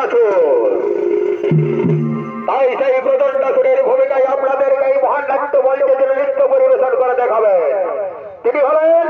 প্রদণ্ডাসুর। তাই সেই প্রদণ্ডাসুরের ভূমিকায় আপনাদের এই মহান নাট্য মঞ্চে নৃত্য পরিবেশন করে দেখাবেন তিনি হলেন